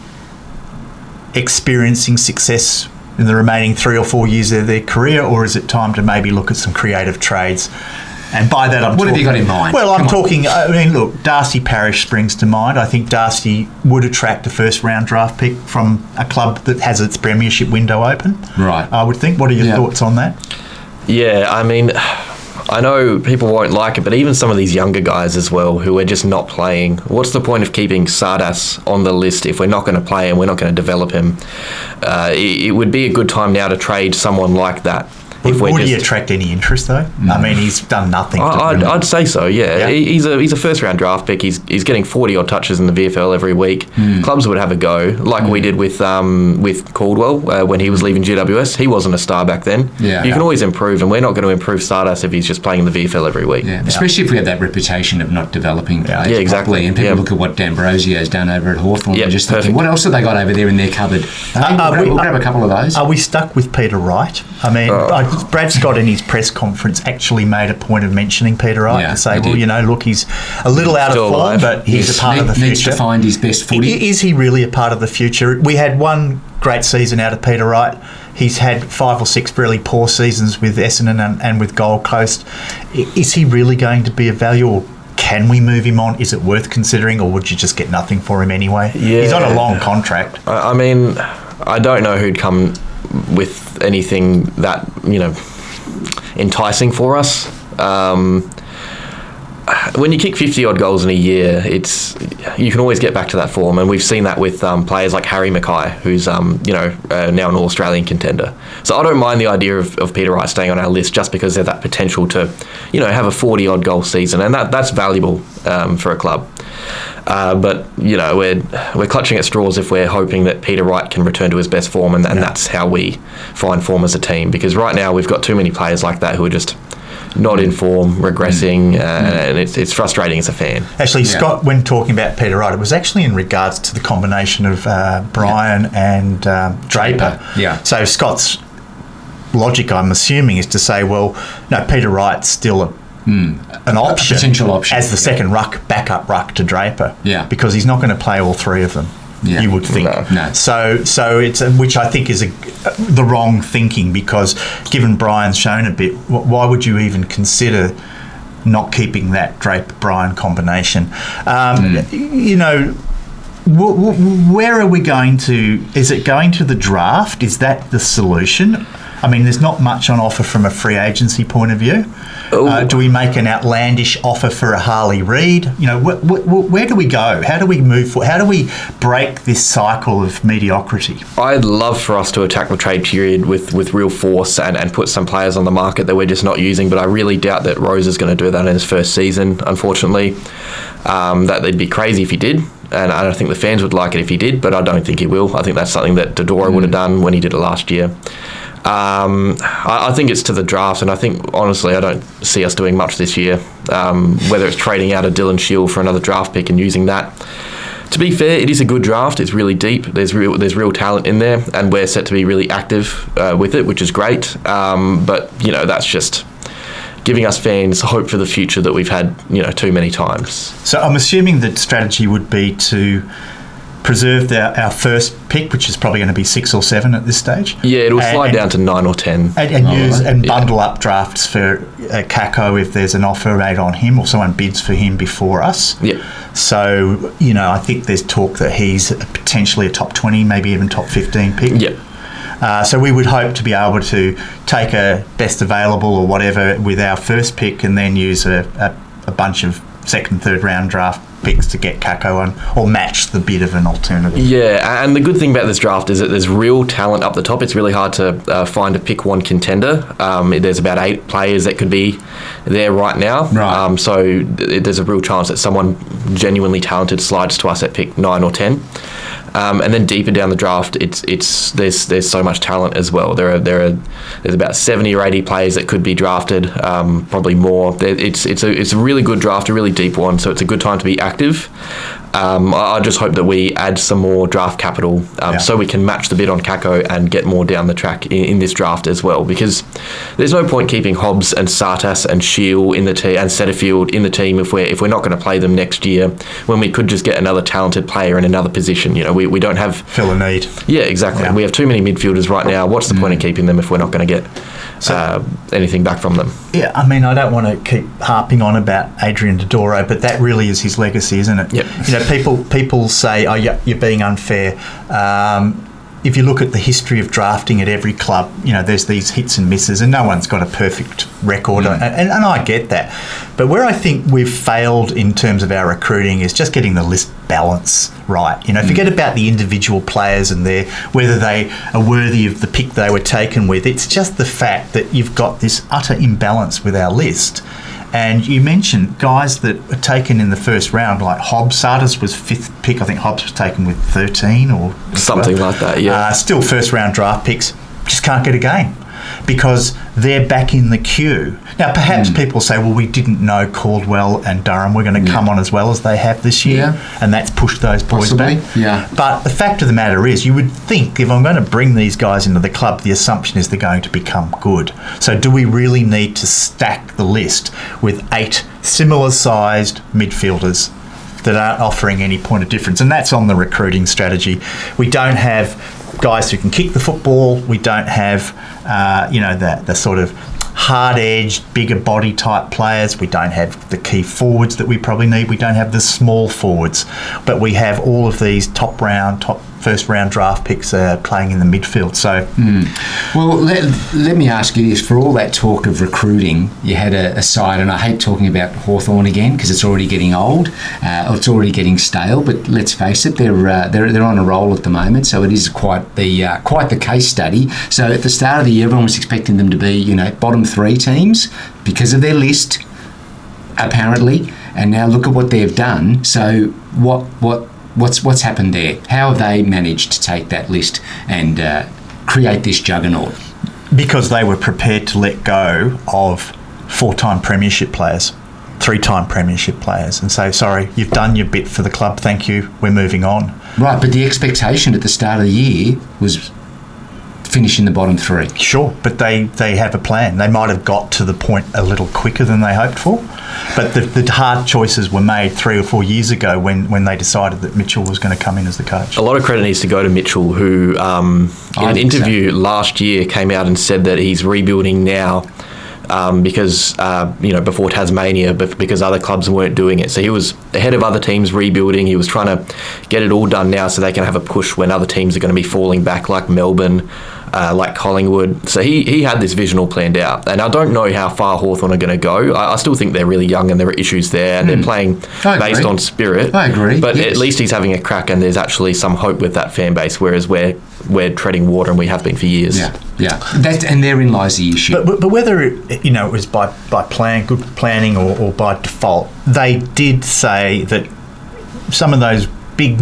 experiencing success in the remaining 3 or 4 years of their career, or is it time to maybe look at some creative trades? And by that, what have you got in mind? Well, I mean, look, Darcy Parish springs to mind. I think Darcy would attract a first-round draft pick from a club that has its premiership window open. Right. I would think. What are your thoughts on that? Yeah, I mean, I know people won't like it, but even some of these younger guys as well who are just not playing, what's the point of keeping Sardas on the list if we're not going to play him, we're not going to develop him? It would be a good time now to trade someone like that. Would he attract any interest though? I mean, he's done nothing. I'd say so. Yeah. He's a first round draft pick. He's he's getting 40 odd touches in the VFL every week. Clubs would have a go, like we did with Caldwell when he was leaving GWS. He wasn't a star back then. Yeah. You can always improve, and we're not going to improve Stardust if he's just playing in the VFL every week. Yeah, especially if we have that reputation of not developing players Yeah, exactly. properly. And people Yeah. look at what D'Ambrosio's done over at Hawthorn. Yeah, We're just thinking, perfect. what else have they got over there in their cupboard? We'll grab a couple of those. Are we stuck with Peter Wright? I mean, Brad Scott in his press conference actually made a point of mentioning Peter Wright Yeah, to say, he well, did. you know, look, he's a little out Still of form, alive. but he's Yes, a part of the needs future. to find his best footy. Is he really a part of the future? We had one great season out of Peter Wright. He's had 5 or 6 really poor seasons with Essendon and with Gold Coast. Is he really going to be a value, or can we move him on? Is it worth considering, or would you just get nothing for him anyway? Yeah. He's on a long contract. I mean, I don't know who'd come with anything that, enticing for us. When you kick 50 odd goals in a year, you can always get back to that form, and we've seen that with players like Harry Mackay, who's now an All-Australian contender. So I don't mind the idea of Peter Wright staying on our list just because there's that potential to, have a 40 odd goal season, and that's valuable for a club. But we're clutching at straws if we're hoping that Peter Wright can return to his best form, and that's how we find form as a team. Because right now we've got too many players like that who are just not in form, regressing, and it's frustrating as a fan. Actually, Scott, when talking about Peter Wright, it was actually in regards to the combination of Bryan and Draper. Yeah. So Scott's logic, I'm assuming, is to say, well, no, Peter Wright's still an option, potential option, as the second backup ruck to Draper. Yeah. Because he's not going to play all three of them. Yeah. You would think. No. So it's which I think is the wrong thinking, because given Brian's shown a bit, why would you even consider not keeping that Draper-Bryan combination? Where are we going to? Is it going to the draft? Is that the solution? I mean, there's not much on offer from a free agency point of view. Do we make an outlandish offer for a Harley Reid? Where do we go? How do we move forward? How do we break this cycle of mediocrity? I'd love for us to attack the trade period with real force and put some players on the market that we're just not using, but I really doubt that Rose is going to do that in his first season, unfortunately. That they'd be crazy if he did, and I don't think the fans would like it if he did, but I don't think he will. I think that's something that Dodoro would have done when he did it last year. I think it's to the draft, and I think, honestly, I don't see us doing much this year, whether it's trading out a Dylan Shield for another draft pick and using that. To be fair, it is a good draft. It's really deep. There's real talent in there, and we're set to be really active with it, which is great. But, that's just giving us fans hope for the future that we've had, too many times. So I'm assuming that strategy would be to preserve our first pick, which is probably going to be 6 or 7 at this stage. Yeah, it'll slide down to 9 or 10. And bundle up drafts for Kako if there's an offer made on him or someone bids for him before us. Yeah. So, I think there's talk that he's potentially a top 20, maybe even top 15 pick. Yeah. So we would hope to be able to take a best available or whatever with our first pick, and then use a bunch of second, third round draft picks to get Kako on, or match the bid of an alternative. Yeah, and the good thing about this draft is that there's real talent up the top. It's really hard to find a pick one contender. There's about 8 players that could be there right now. Right. So there's a real chance that someone genuinely talented slides to us at pick 9 or 10. And then deeper down the draft, there's so much talent as well. There's about 70 or 80 players that could be drafted, probably more. It's a really good draft, a really deep one. So it's a good time to be active. I just hope that we add some more draft capital so we can match the bid on Kako and get more down the track in this draft as well. Because there's no point keeping Hobbs and Sartas and Shield in the team and Setterfield in the team if we're not going to play them next year, when we could just get another talented player in another position. We don't have fill a need. Yeah, exactly. Yeah. We have too many midfielders right now. What's the point of keeping them if we're not going to get anything back from them? Yeah, I mean, I don't want to keep harping on about Adrian Dodoro, but that really is his legacy, isn't it? Yep. People say, "Oh, you're being unfair." If you look at the history of drafting at every club, there's these hits and misses, and no one's got a perfect record, and I get that. But where I think we've failed in terms of our recruiting is just getting the list balance right. Forget about the individual players and whether they are worthy of the pick they were taken with. It's just the fact that you've got this utter imbalance with our list. And you mentioned guys that were taken in the first round, like Hobbs. Sardis was 5th pick. I think Hobbs was taken with 13 or something like that, yeah. Still first round draft picks. Just can't get a game because they're back in the queue. Now, perhaps people say, well, we didn't know Caldwell and Durham were going to come on as well as they have this year, and that's pushed those boys Possibly, back. yeah. But the fact of the matter is, you would think if I'm going to bring these guys into the club, the assumption is they're going to become good. So do we really need to stack the list with 8 similar-sized midfielders that aren't offering any point of difference? And that's on the recruiting strategy. We don't have guys who can kick the football. We don't have, the sort of hard-edged, bigger body type players. We don't have the key forwards that we probably need. We don't have the small forwards. But we have all of these first round draft picks playing in the midfield. So, Well, let me ask you this. For all that talk of recruiting, you had a side, and I hate talking about Hawthorn again because it's already getting old, or it's already getting stale. But let's face it, they're on a roll at the moment, so it is quite the case study. So at the start of the year, everyone was expecting them to be, bottom 3 teams because of their list, apparently, and now look at what they've done. So What's happened there? How have they managed to take that list and create this juggernaut? because they were prepared to let go of 4-time premiership players, 3-time premiership players, and say, sorry, you've done your bit for the club, thank you, we're moving on. Right, but the expectation at the start of the year was finish in the bottom 3. Sure, but they have a plan. They might have got to the point a little quicker than they hoped for, but the hard choices were made 3 or 4 years ago when they decided that Mitchell was going to come in as the coach. A lot of credit needs to go to Mitchell, who in an interview last year came out and said that he's rebuilding now because, before Tasmania, but because other clubs weren't doing it. So he was ahead of other teams rebuilding. He was trying to get it all done now so they can have a push when other teams are going to be falling back, like Melbourne, like Collingwood. So he had this vision all planned out. And I don't know how far Hawthorn are going to go. I still think they're really young and there are issues there, and they're playing based on spirit. I agree. But yes. At least he's having a crack, and there's actually some hope with that fan base, whereas we're treading water, and we have been for years. Yeah. And therein lies the issue. But whether it was by good planning or by default, they did say that some of those big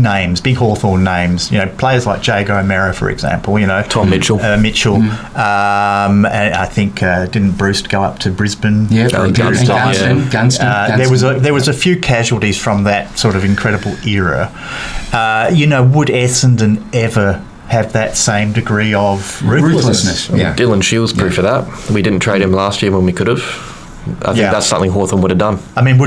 Hawthorn names, players like Jago O'Meara, for example, Tom Mitchell. and I think didn't Bruce go up to Brisbane? Yeah, Gunston. There was a few casualties from that sort of incredible era. Would Essendon ever have that same degree of ruthlessness? Yeah. Dylan Shields proof of that. We didn't trade him last year when we could have. I think that's something Hawthorn would have done. I mean,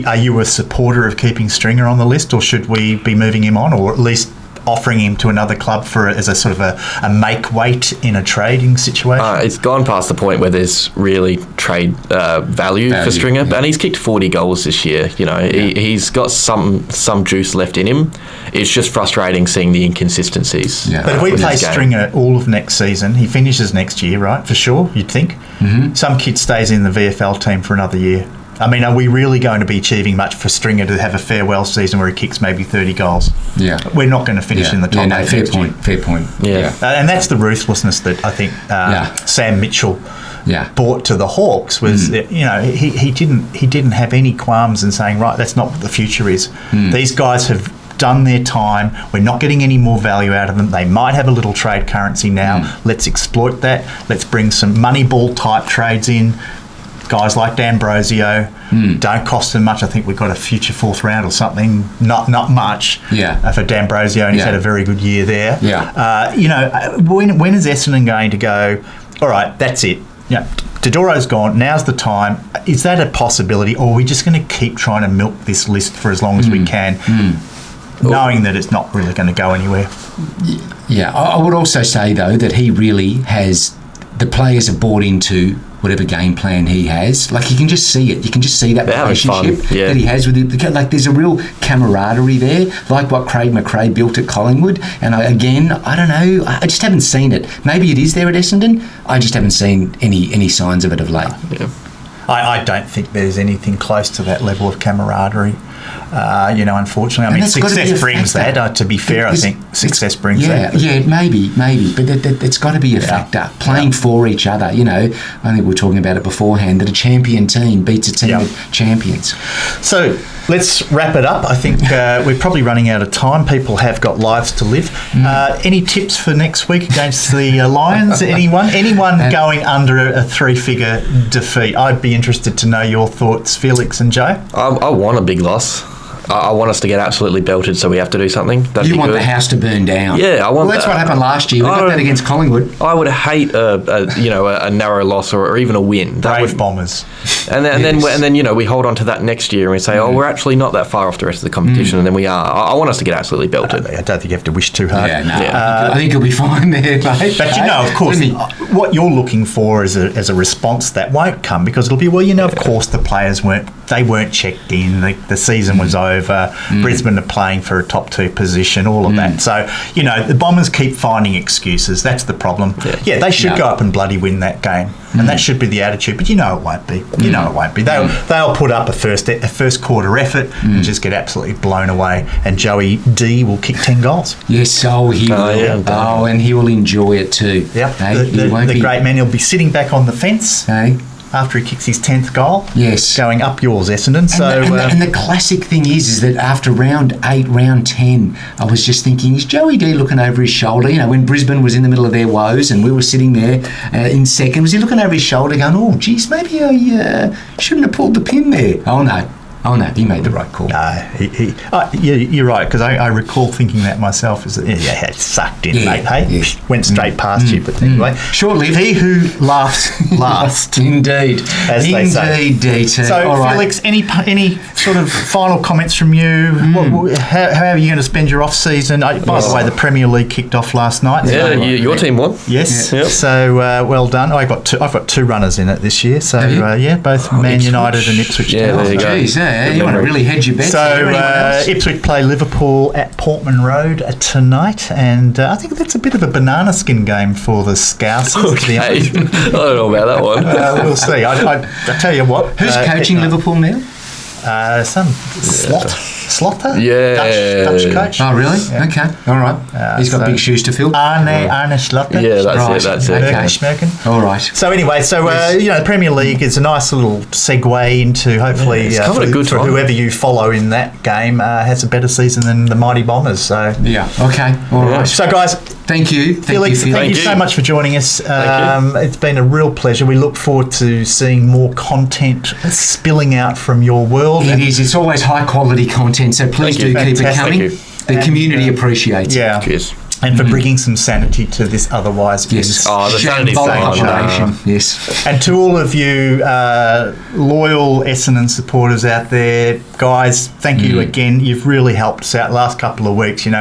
are you a supporter of keeping Stringer on the list, or should we be moving him on, or at least offering him to another club as a sort of a make weight in a trading situation? It's gone past the point where there's really trade value for Stringer, and he's kicked 40 goals this year. He's got some juice left in him. It's just frustrating seeing the inconsistencies. Yeah. But if we play Stringer all of next season, he finishes next year, right? For sure, you'd think. Mm-hmm. Some kid stays in the VFL team for another year. I mean, are we really going to be achieving much for Stringer to have a farewell season where he kicks maybe 30 goals? Yeah. We're not going to finish in the top 8. Fair point. Yeah. And that's the ruthlessness that I think Sam Mitchell brought to the Hawks was, he didn't have any qualms in saying, right, that's not what the future is. These guys have done their time. We're not getting any more value out of them. They might have a little trade currency now. Let's exploit that. Let's bring some Moneyball type trades in. Guys like D'Ambrosio don't cost them much. I think we've got a future 4th round or something. Not much for D'Ambrosio, and he's had a very good year there. When is Essendon going to go, all right, that's it. Dodoro's gone, now's the time. Is that a possibility, or are we just going to keep trying to milk this list for as long as we can, knowing that it's not really going to go anywhere? Yeah, I would also say, though, that he really has, the players have bought into whatever game plan he has. Like, you can just see it. You can just see that relationship that he has with it. Like, there's a real camaraderie there, like what Craig McRae built at Collingwood. And I don't know. I just haven't seen it. Maybe it is there at Essendon. I just haven't seen any signs of it of late. Yeah. I don't think there's anything close to that level of camaraderie. Unfortunately. I And mean, that's gotta be a success brings factor. that. To be fair, I Because think success brings Yeah, that. yeah, maybe, but it's got to be a factor. Playing for each other, I think we were talking about it beforehand, that a champion team beats a team Yeah. of champions. So let's wrap it up. I think we're probably running out of time. People have got lives to live. Any tips for next week against the Lions? Anyone going under a three-figure defeat? I'd be interested to know your thoughts, Felix and Joe. I want a big loss. I want us to get absolutely belted, so we have to do something. That'd You be want good. the house to burn down. Yeah, I want Well, that's that. what happened last year. We got that against Collingwood. I would hate a narrow loss or even a win. That Brave would, Bombers. and then we hold on to that next year and we say, we're actually not that far off the rest of the competition, and then we are. I want us to get absolutely belted. I don't think you have to wish too hard. Yeah, no. Yeah. I think you'll be fine there, mate. But of course, what you're looking for as a response that won't come, because it'll be, of course the players weren't checked in, the season was over, Brisbane are playing for a top 2 position, all of that. So, the Bombers keep finding excuses. That's the problem. Yeah, they should go up and bloody win that game. And that should be the attitude. But it won't be. It won't be. They'll put up a first quarter effort and just get absolutely blown away. And Joey D will kick 10 goals. Yes, he will. yeah. And he will enjoy it too. Yep. Hey, he won't The be, great man, he'll be sitting back on the fence Hey? after he kicks his 10th goal. Yes. Going up yours, Essendon. So, And the classic thing is that after round 8, round 10, I was just thinking, is Joey D looking over his shoulder? When Brisbane was in the middle of their woes and we were sitting there in second, was he looking over his shoulder going, oh, geez, maybe I shouldn't have pulled the pin there? Oh, no, he made the right call. No, you're right, because I recall thinking that myself. It sucked in, mate. Hey, went straight past you. But anyway, Short-lived. he who laughs last. Indeed. As they say. Indeed. So, all right. Felix, any sort of final comments from you? How are you going to spend your off season? By the way, the Premier League kicked off last night. Yeah, your team won. Yes. Yeah. Yep. So well done. I've got two runners in it this year. So both Man Ipswich. United and Ipswich. Yeah, Town. there you go. Jeez, you want to really hedge your bets. So Ipswich play Liverpool at Portman Road tonight, and I think that's a bit of a banana skin game for the Scousers. To be Okay. honest. I don't know about that one. We'll see. I tell you what. Who's coaching Liverpool now? Some Slotter? Yeah. Dutch coach. Oh, really? Okay. All right. He's got big shoes to fill. Arne Slotter. Yeah, that's Right. it. That's it. Okay. Schmerken. All right. So anyway, the Premier League is a nice little segue into hopefully it's covered a good for time. whoever you follow in that game has a better season than the Mighty Bombers. So Yeah. Okay. All right. So guys, Thank you. Felix, thank you so much for joining us. It's been a real pleasure. We look forward to seeing more content spilling out from your world. It is. It's always high quality content, so please Thank do you. keep it Fantastic. coming. Thank The And, community appreciates it. Yeah. Cheers. And for bringing some sanity to this otherwise Yes. Oh, the Shameful sanity's so much operation. Yes. And to all of you loyal Essendon supporters out there, guys, thank you again. You've really helped us out last couple of weeks. We've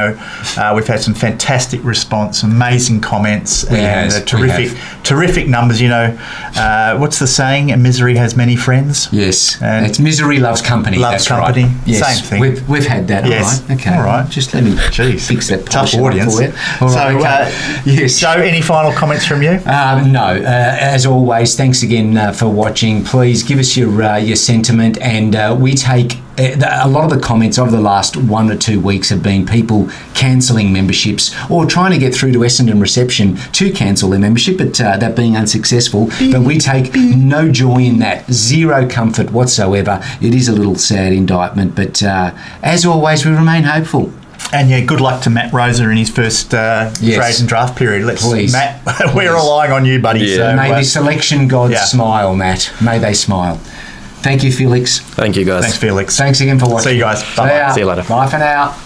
had some fantastic response, amazing comments, and terrific numbers. What's the saying? Misery has many friends. Yes. And It's misery loves company. loves That's company. Right. Yes. Same thing. We've had that. Yes. All right. Okay. All right. Just let me fix that. Tough polish it up audience. for you. All right. Okay. Yes. So, any final comments from you? No. As always, thanks again for watching. Please give us your sentiment, and we take a lot of the comments over the last 1 or 2 weeks have been people cancelling memberships or trying to get through to Essendon Reception to cancel their membership, but that being unsuccessful. But we take no joy in that, zero comfort whatsoever. It is a little sad indictment, but as always, we remain hopeful. And good luck to Matt Rosa in his first trade and draft period. Please. Matt, we're relying on you, buddy. Yeah. So, May the selection gods smile, Matt. May they smile. Thank you, Felix. Thank you, guys. thanks, Felix. Thanks again for watching. See you guys. Bye-bye. See ya. See you later. Bye for now.